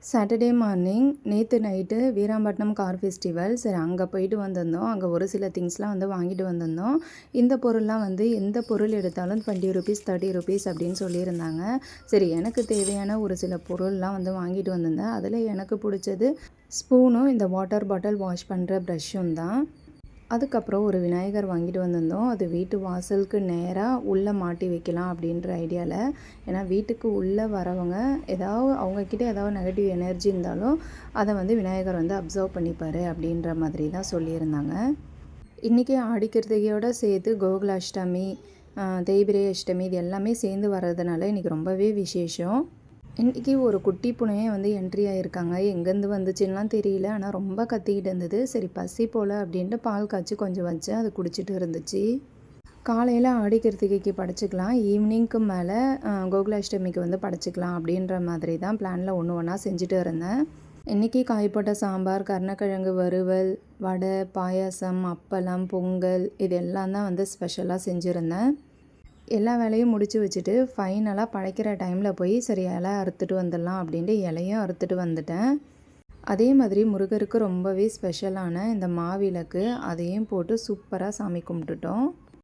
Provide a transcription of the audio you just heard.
Saturday morning நேற்று night Veerampattinam car festival. சரி, அங்கே போயிட்டு வந்திருந்தோம். அங்கே ஒரு சில திங்ஸ்லாம் வந்து வாங்கிட்டு வந்திருந்தோம். இந்த பொருள்லாம் வந்து எந்த பொருள் எடுத்தாலும் 20 ருபீஸ் 30 ருபீஸ் அப்படின்னு சொல்லியிருந்தாங்க. சரி, எனக்கு தேவையான ஒரு சில பொருள்லாம் வந்து வாங்கிட்டு வந்திருந்தேன். அதில் எனக்கு பிடிச்சது ஸ்பூனும் இந்த வாட்டர் பாட்டில் வாஷ் பண்ணுற ப்ரஷ்ஷும் தான். அதுக்கப்புறம் ஒரு விநாயகர் வாங்கிட்டு வந்திருந்தோம். அது வீட்டு வாசலுக்கு நேராக உள்ளே மாட்டி வைக்கலாம் அப்படின்ற ஐடியாவில். ஏன்னா வீட்டுக்கு உள்ளே வரவங்க அவங்கக்கிட்ட ஏதாவது நெகட்டிவ் எனர்ஜி இருந்தாலும் அதை வந்து விநாயகர் வந்து அப்சர்வ் பண்ணிப்பார் அப்படின்ற மாதிரி தான் சொல்லியிருந்தாங்க. இன்றைக்கி ஆடிக்கிருத்திகையோடு சேர்த்து கோகுலாஷ்டமி, தேய்பிரை அஷ்டமி இது எல்லாமே சேர்ந்து வர்றதுனால இன்றைக்கி ரொம்பவே விசேஷம். இன்றைக்கி ஒரு குட்டி பூனையே வந்து என்ட்ரி ஆகியிருக்காங்க. எங்கேருந்து வந்துச்சுன்னெலாம் தெரியல. ஆனால் ரொம்ப கத்திக்கிட்டு இருந்தது. சரி, பசி போல் அப்படின்ட்டு பால் காய்ச்சி கொஞ்சம் வச்சேன். அது குடிச்சிட்டு இருந்துச்சு. காலையில் ஆடிக்கிருத்திகைக்கு படைச்சிக்கலாம், ஈவினிங்க்கு மேலே கோகுலாஷ்டமிக்கு வந்து படைச்சிக்கலாம் அப்படின்ற மாதிரி தான் பிளானில் ஒன்று ஒன்றா செஞ்சுட்டு இருந்தேன். இன்றைக்கி காய்போட்ட சாம்பார், கருணக்கிழங்கு வறுவல், வடை, பாயாசம், அப்பளம், பொங்கல் இது எல்லாம் தான் வந்து ஸ்பெஷலாக செஞ்சுருந்தேன். எல்லா வேலையும் முடித்து வச்சுட்டு ஃபைனலாக படைக்கிற டைமில் போய் சரி இலை அறுத்துட்டு வந்துடலாம் அப்படின்ட்டு இலையும் அறுத்துட்டு வந்துட்டேன். அதே மாதிரி முருகருக்கு ரொம்பவே ஸ்பெஷலான இந்த மாவிளக்கு அதையும் போட்டு சூப்பராக சாமி கும்பிட்டுட்டோம்.